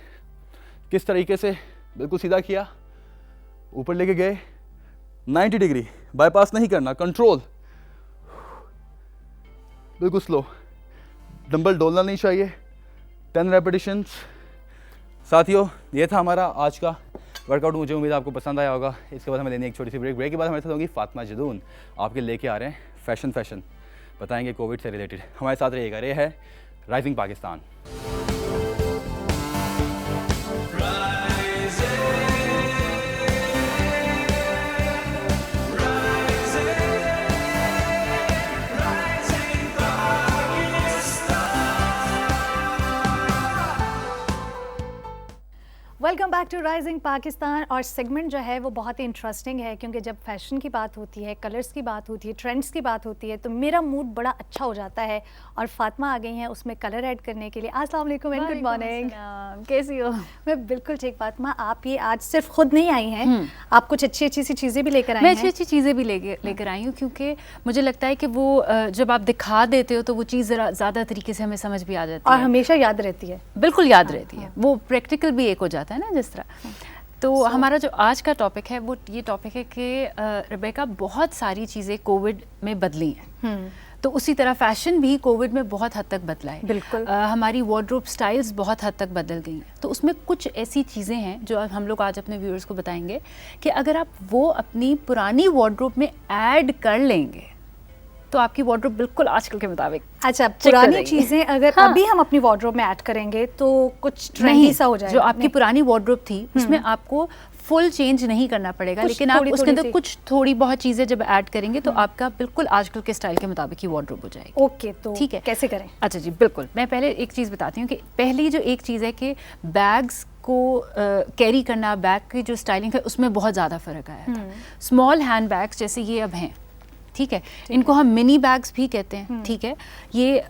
किस तरीके से, बिल्कुल सीधा किया, ऊपर लेके गए, 90 डिग्री, बाईपास नहीं करना, कंट्रोल, बिल्कुल स्लो, डंबल डोलना नहीं चाहिए, 10 रेपिटेशंस। साथियों ये था हमारा आज का वर्कआउट, मुझे उम्मीद है आपको पसंद आया होगा। इसके बाद हमें लेनी एक छोटी सी ब्रेक के बाद हमारे साथ होंगी फातिमा जदून, आपके लेके आ रहे हैं फैशन बताएंगे कोविड से रिलेटेड। हमारे साथ रहिएगा। ये है rising Pakistan. Welcome back to rising Pakistan. और सेगमेंट जो है वो बहुत ही इंटरेस्टिंग है, क्योंकि जब फैशन की बात होती है, कलर्स की बात होती है, ट्रेंड्स की बात होती है, तो मेरा मूड बड़ा अच्छा हो जाता है। और फातिमा आ गई हैं उसमें कलर ऐड करने के लिए। अस्सलाम वालेकुम एंड गुड मॉर्निंग। कैसी हो? मैं बिल्कुल ठीक। फातिमा, आप ये आज सिर्फ खुद नहीं आई हैं, आप कुछ अच्छी अच्छी सी चीज़ें भी लेकर आई मैं हैं। अच्छी अच्छी चीज़ें भी लेकर आई हूँ, क्योंकि मुझे लगता है कि वो जब आप दिखा देते हो तो वो चीज़ ज़रा ज़्यादा तरीके से हमें समझ भी आ जाती और है, हमेशा याद रहती है। बिल्कुल याद रहती है, वो प्रैक्टिकल भी एक हो जाता है ना जिस तरह। तो हमारा जो आज का टॉपिक है वो ये टॉपिक है कि रेबेका, बहुत सारी चीज़ें कोविड में बदली हैं, तो उसी तरह फैशन भी कोविड में बहुत हद तक बदला है। बिल्कुल। हमारी वार्डरोब स्टाइल्स बहुत हद तक बदल गई हैं। तो उसमें कुछ ऐसी चीज़ें हैं जो हम लोग आज अपने व्यूअर्स को बताएंगे कि अगर आप वो अपनी पुरानी वार्डरोब में ऐड कर लेंगे तो आपकी वार्डरोब बिल्कुल आजकल के मुताबिक अच्छा, कर पुरानी देंगे। चीज़ें अगर हाँ। अभी हम अपनी वार्डरोब में ऐड करेंगे तो कुछ ट्रेंडी नहीं, सा हो जाएगा। जो आपकी नहीं। पुरानी वार्डरोब थी उसमें आपको फुल चेंज नहीं करना पड़ेगा, कुछ लेकिन आप थोड़ी- उसके थोड़ी अंदर सी। कुछ थोड़ी बहुत चीज़ें जब ऐड करेंगे तो आपका बिल्कुल आजकल के स्टाइल के मुताबिक ही वार्डरोब हो जाएगी। ओके, तो ठीक है। कैसे करें? अच्छा जी, बिल्कुल। मैं पहले एक चीज़ बताती हूँ कि पहली जो एक चीज़ है कि बैग्स को कैरी करना, बैग की जो स्टाइलिंग है उसमें बहुत ज़्यादा फ़र्क आया था। स्मॉल हैंड बैग्स जैसे ये अब हैं, ठीक है, इनको हम मिनी बैग्स भी कहते हैं, ठीक है। ये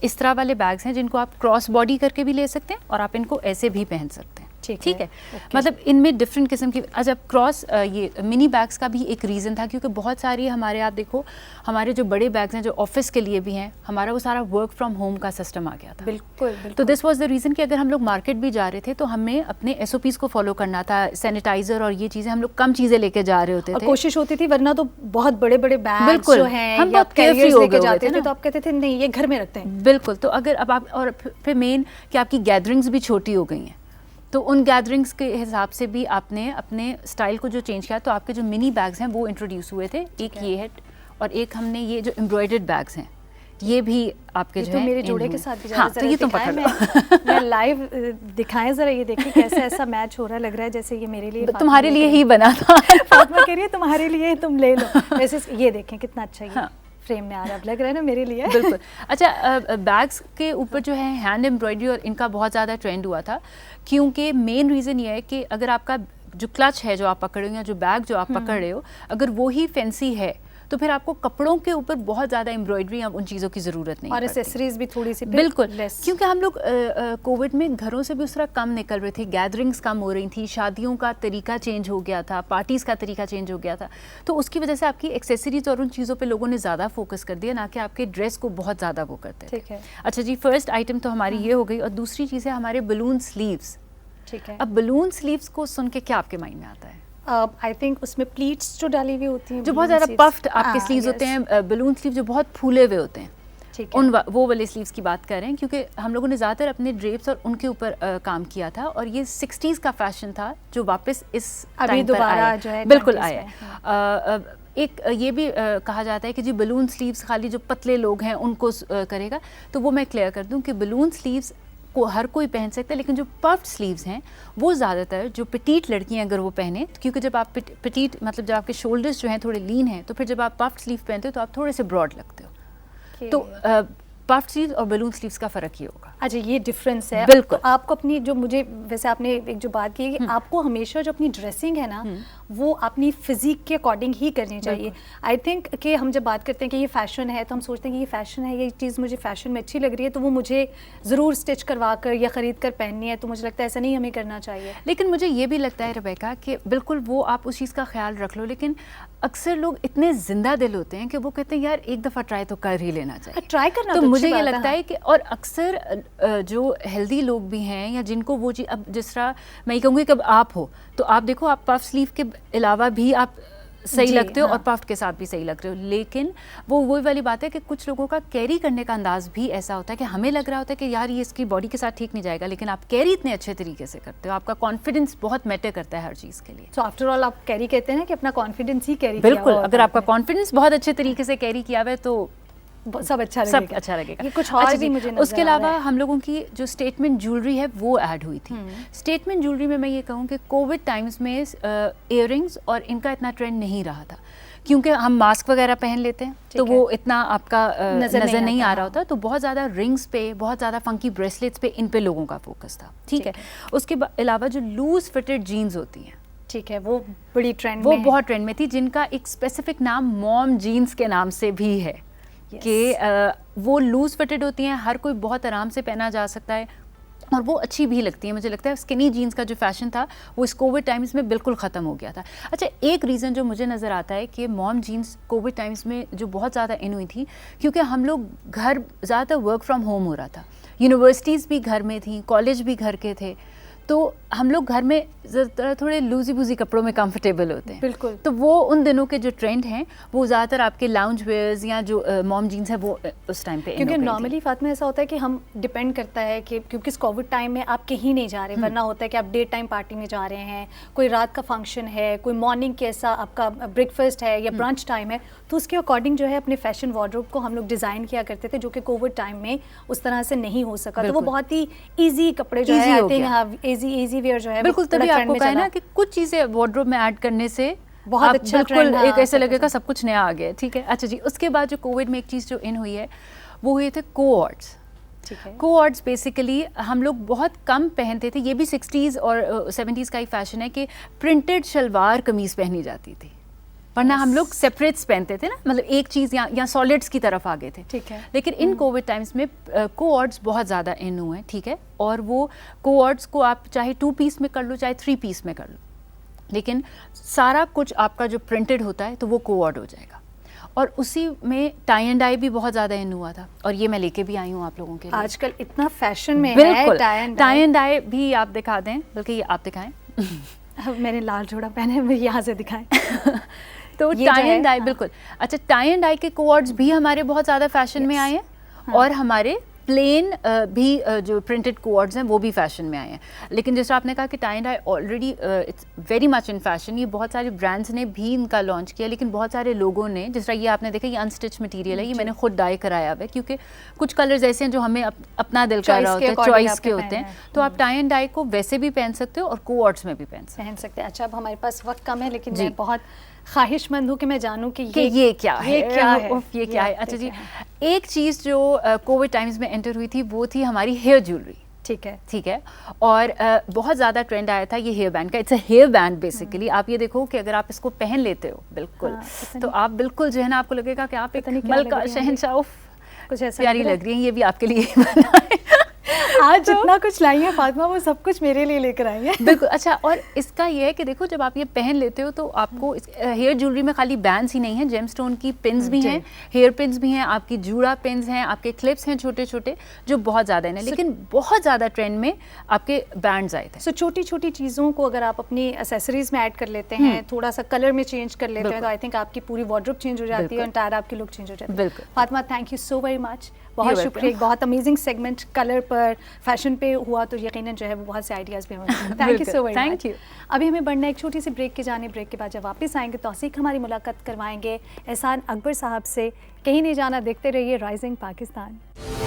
इस तरह वाले बैग्स हैं जिनको आप क्रॉस बॉडी करके भी ले सकते हैं और आप इनको ऐसे भी पहन सकते हैं, ठीक है। मतलब इनमें डिफरेंट किस्म की, अच्छा क्रॉस ये मिनी बैग्स का भी एक रीज़न था, क्योंकि बहुत सारी हमारे, आप देखो हमारे जो बड़े बैग्स हैं जो ऑफिस के लिए भी हैं, हमारा वो सारा वर्क फ्रॉम होम का सिस्टम आ गया था। बिल्कुल तो दिस वाज द रीज़न कि अगर हम लोग मार्केट भी जा रहे थे तो हमें अपने SOPs को फॉलो करना था। सैनिटाइजर और ये चीज़ें हम लोग कम चीज़ें लेके जा रहे होते और थे। कोशिश होती थी, वरना तो बहुत बड़े बड़े बैग बिल्कुल, जो हैं हम या बहुत carefree कैरियर्स हो लेके गए हुए जाते थे थे, ना। तो आप कहते थे नहीं ये घर में रखते हैं। बिल्कुल। तो अगर अब आप, और फिर मेन कि आपकी गैदरिंग्स भी छोटी हो गई हैं, तो उन गैदरिंग्स के हिसाब से भी आपने अपने स्टाइल को जो चेंज किया, तो आपके जो मिनी बैग्स हैं वो इंट्रोड्यूस हुए थे। एक ये है और एक हमने ये जो एम्ब्रॉयडर्ड बैग्स हैं ये भी आपके ये जो तो है मेरे इन जोड़े हुए। के साथ भी हाँ, तो ये तुम दिखाएं, पकड़ लो। मैं लाइव दिखाएं जरा, ये देखिए कैसे ऐसा मैच हो रहा, लग रहा है जैसे ये मेरे लिए, तुम्हारे लिए ही बना था। फातिमा कह रही है तुम्हारे लिए, तुम ले लो। वैसे ये देखें कितना अच्छा ये हाँ। फ्रेम में आ रहा है, अब लग रहा है ना मेरे लिए। बिल्कुल। अच्छा, बैग्स के ऊपर जो है हैंड एम्ब्रॉयडरी और इनका बहुत ज़्यादा ट्रेंड हुआ था, क्योंकि मेन रीज़न ये है कि अगर आपका जो क्लच है जो आप पकड़ रहे हो या जो बैग जो आप पकड़ रहे हो, अगर वो ही फैंसी है तो फिर आपको कपड़ों के ऊपर बहुत ज़्यादा एम्ब्रॉयडरी या उन चीज़ों की ज़रूरत नहीं और पड़ती। एसेसरीज भी थोड़ी सी बिल्कुल, लेस। क्योंकि हम लोग कोविड में घरों से भी उस तरह कम निकल रहे थे, गैदरिंग्स कम हो रही थी, शादियों का तरीका चेंज हो गया था, पार्टीज़ का तरीका चेंज हो गया था, तो उसकी वजह से आपकी एक्सेसरीज और उन चीज़ों पे लोगों ने ज़्यादा फोकस कर दिया, ना कि आपके ड्रेस को बहुत ज़्यादा वो करते थे। ठीक है। अच्छा जी, फर्स्ट आइटम तो हमारी ये हो गई, और दूसरी चीज़ है हमारे बलून स्लीव्स। ठीक है। अब बलून स्लीव्स को सुन के क्या आपके माइंड में आता है? आई थिंक उसमें प्लीट्स जो डाली हुई होती हैं, जो बहुत balloon ज़्यादा sleeves। पफ्ड आपके हाँ, स्लीव्स होते yes, हैं, बलून स्लीव जो बहुत फूले हुए होते हैं, ठीक है। वो वाले स्लीव्स की बात कर रहे हैं, क्योंकि हम लोगों ने ज़्यादातर अपने ड्रेप्स और उनके ऊपर काम किया था, और ये 60s का फैशन था जो वापस इस अभी टाइम पर दोबारा आया। जो है बिल्कुल 20s आया में, है। एक ये भी कहा जाता है कि जी बलून स्लीव्स खाली जो पतले लोग हैं उनको करेगा, तो वो मैं क्लियर कर दूं कि बलून स्लीव्स को हर कोई पहन सकता है, लेकिन जो पफ्ड स्लीव्स हैं वो ज़्यादातर जो पिटीट लड़कियां अगर वो पहने, क्योंकि जब आप पिटीट मतलब जब आपके शोल्डर्स जो हैं थोड़े लीन हैं, तो फिर जब आप पफ्ड स्लीव पहनते हो तो आप थोड़े से ब्रॉड लगते हो। Okay. तो पफ्ड स्लीव्स और बलून स्लीव्स का फ़र्क ये होगा। अच्छा, ये डिफरेंस है। बिल्कुल। तो आपको अपनी जो, मुझे वैसे आपने एक जो बात की है कि आपको हमेशा जो अपनी ड्रेसिंग है ना वो अपनी फिजिक के अकॉर्डिंग ही करनी चाहिए। आई थिंक कि हम जब बात करते हैं कि ये फैशन है तो हम सोचते हैं कि ये फैशन है, ये चीज़ मुझे फैशन में अच्छी लग रही है तो वो मुझे ज़रूर स्टिच करवा कर या ख़रीद कर पहननी है, तो मुझे लगता है ऐसा नहीं हमें करना चाहिए। लेकिन मुझे ये भी लगता है रेबेका कि बिल्कुल वो आप उस चीज़ का ख्याल रख लो, लेकिन अक्सर लोग इतने जिंदा दिल होते हैं कि वो कहते हैं यार एक दफ़ा ट्राई तो कर ही लेना चाहिए। ट्राई करना तो तो मुझे अच्छी ये बात लगता है। है कि, और अक्सर जो हेल्दी लोग भी हैं या जिनको वो चीज़, अब जिस तरह मैं ये कहूँगी कि अब आप हो तो आप देखो, आप पफ स्लीव के अलावा भी आप सही जी, लगते हो हाँ। और पफ्ड के साथ भी सही लग रहे हो, लेकिन वो वही वाली बात है कि कुछ लोगों का कैरी करने का अंदाज भी ऐसा होता है कि हमें लग रहा होता है कि यार ये इसकी बॉडी के साथ ठीक नहीं जाएगा, लेकिन आप कैरी इतने अच्छे तरीके से करते हो, आपका कॉन्फिडेंस बहुत मैटर करता है हर चीज़ के लिए। तो आफ्टर ऑल आप कैरी कहते हैं ना कि अपना कॉन्फिडेंस ही कैरी बिल्कुल, अगर आपका कॉन्फिडेंस बहुत अच्छे तरीके से कैरी किया हुआ है तो सब अच्छा सब लगेगा। अच्छा लगेगा। ये कुछ और अच्छा भी जी, मुझे नजर उसके आ रहा अलावा है। हम लोगों की जो स्टेटमेंट ज्वेलरी है वो ऐड हुई थी। स्टेटमेंट ज्वेलरी में मैं ये कहूँ कि कोविड टाइम्स में इयररिंग्स और इनका इतना ट्रेंड नहीं रहा था, क्योंकि हम मास्क वगैरह पहन लेते हैं तो ठीक है। वो इतना आपका नज़र नज़र नहीं आता, आ रहा होता, तो बहुत ज़्यादा रिंग्स पे, बहुत ज़्यादा फंकी ब्रेसलेट्स पे, इन पे लोगों का फोकस था, ठीक है। उसके अलावा जो लूज फिटेड जीन्स होती हैं ठीक है, वो बड़ी ट्रेंड वो में है। बहुत ट्रेंड में थी, जिनका एक स्पेसिफिक नाम मॉम जीन्स के नाम से भी है कि वो लूज फिटेड होती हैं, हर कोई बहुत आराम से पहना जा सकता है और वो अच्छी भी लगती है। मुझे लगता है स्किनी जीन्स का जो फैशन था वो इस कोविड टाइम्स में बिल्कुल ख़त्म हो गया था। अच्छा, एक रीज़न जो मुझे नज़र आता है कि मॉम जीन्स कोविड टाइम्स में जो बहुत ज़्यादा इन हुई थी, क्योंकि हम लोग घर ज़्यादातर वर्क फ्रॉम होम हो रहा था, यूनिवर्सिटीज़ भी घर में थी, कॉलेज भी घर के थे, तो हम लोग घर में थोड़े लूजी बूजी कपड़ों में कंफर्टेबल होते हैं। बिल्कुल। तो वो उन दिनों के जो ट्रेंड हैं वो ज़्यादातर आपके लाउंज वेयर्स या जो मॉम जीन्स है वो उस टाइम पे क्योंकि नॉर्मली फातिमा ऐसा होता है कि हम डिपेंड करता है कि क्योंकि इस कोविड टाइम में आप कहीं नहीं जा रहे, वरना होता है कि आप डे टाइम पार्टी में जा रहे हैं, कोई रात का फंक्शन है, कोई मॉर्निंग के ऐसा आपका ब्रेकफास्ट है या ब्रंच टाइम है, तो उसके अकॉर्डिंग जो है अपने फैशन वार्डरोब को हम लोग डिज़ाइन किया करते थे, जो कि कोविड टाइम में उस तरह से नहीं हो सका। तो वो बहुत ही ईजी कपड़े जो है, आई थिंक ईजी वेयर जो है बिल्कुल, तभी आपको कहा ना कि कुछ चीज़ें वार्डरोब में ऐड करने से बहुत आप अच्छा बिल्कुल trend, एक ऐसे हाँ, लगेगा सब कुछ नया आ गया है, ठीक है। अच्छा जी, उसके बाद जो कोविड में एक चीज़ जो इन हुई है वो हुए थे कोऑर्ड्स। ठीक है। कोऑर्ड्स बेसिकली हम लोग बहुत कम पहनते थे, ये भी 60s और 70s का ही फैशन है कि प्रिंटेड शलवार कमीज़ पहनी जाती थी, वरना हम लोग सेपरेट्स पहनते थे ना, मतलब एक चीज़ या सॉलिड्स की तरफ आ गए थे, ठीक है। लेकिन इन कोविड टाइम्स में कोऑर्ड्स बहुत ज़्यादा इन हुए हैं, ठीक है। और वो कोऑर्ड्स को आप चाहे 2 पीस में कर लो चाहे 3 पीस में कर लो, लेकिन सारा कुछ आपका जो प्रिंटेड होता है तो वो कोऑर्ड हो जाएगा। और उसी में टाई एंड डाई भी बहुत ज़्यादा इन हुआ था, और ये मैं लेके भी आई हूँ आप लोगों के लिए। आजकल इतना फैशन में है बिल्कुल, टाई एंड डाई भी आप दिखा दें, बल्कि ये आप दिखाएं। मैंने लाल जोड़ा पहना है, मैं यहाँ से दिखाएं। तो ये जो टाई है, एंड डाई, हाँ। बिल्कुल। अच्छा, टाई एंड डाई के कोऑर्ड्स भी हमारे बहुत ज़्यादा फैशन में आए हैं, और हमारे प्लेन भी जो प्रिंटेड कोऑर्ड्स हैं वो भी फैशन में आए हैं। लेकिन जैसे आपने कहा कि tie and dye already it's very much in fashion, ये बहुत सारे ब्रांड्स ने भी इनका लॉन्च किया, लेकिन बहुत सारे लोगों ने, जिस तरह ये आपने देखा ये अनस्टिच मटेरियल है, ये मैंने खुद डाई कराया हुआ है, क्योंकि कुछ कलर्स ऐसे हैं जो हमें अपना दिल कर रहा होता है, चॉइस के होते हैं, तो आप टाई एंड डाई को वैसे भी पहन सकते हो और कोऑर्ड्स में भी पहन सकते हैं। अच्छा, अब हमारे पास वक्त कम है, लेकिन मैं बहुत ख्वाहिशमंद हूँ कि मैं जानूँ कि ये क्या है, ये क्या है, ये क्या है। अच्छा जी, एक चीज़ जो कोविड टाइम्स में एंटर हुई थी वो थी हमारी हेयर ज्वेलरी। ठीक है, ठीक है। और बहुत ज़्यादा ट्रेंड आया था ये हेयर बैंड का। It's a hair band basically. आप ये देखो कि अगर आप इसको पहन लेते हो बिल्कुल, तो आप बिल्कुल जो है ना, आपको लगेगा कि आप एक मल का शहंशाह, कुछ ऐसा प्यारी लग रही है। ये भी आपके लिए बना है। आज जितना कुछ लाई है फातिमा, वो सब कुछ मेरे लिए लेकर आई है। बिल्कुल। अच्छा, और इसका ये है कि देखो, जब आप ये पहन लेते हो तो आपको हेयर ज्वेलरी में खाली बैंड्स ही नहीं है, जेमस्टोन की पिन्स भी हैं, हेयर पिन्स भी हैं, आपकी जूड़ा पिन्स हैं, आपके क्लिप्स हैं छोटे छोटे, जो बहुत ज़्यादा हैं। लेकिन बहुत ज़्यादा ट्रेंड में आपके बैंड्स आए थे। सो छोटी छोटी चीज़ों को अगर आप अपनी एसेसरीज में ऐड कर लेते हैं, थोड़ा सा कलर में चेंज कर लेते हैं, तो आई थिंक आपकी पूरी वार्डरोब चेंज हो जाती है, एंटायर आपकी लुक चेंज हो जाती है। बिल्कुल। Fatima, thank you so very much, बहुत शुक्रिया। बहुत अमेजिंग सेगमेंट कलर पर, फैशन पे हुआ, तो यकीनन जो है वो बहुत से आइडियाज़ भी हमें। Thank you so very much. Thank you. अभी हमें बढ़ना एक छोटी सी ब्रेक के जाने, ब्रेक के बाद जब वापस आएंगे तौसीक हमारी मुलाकात करवाएंगे एहसान अकबर साहब से। कहीं नहीं जाना, देखते रहिए राइजिंग पाकिस्तान।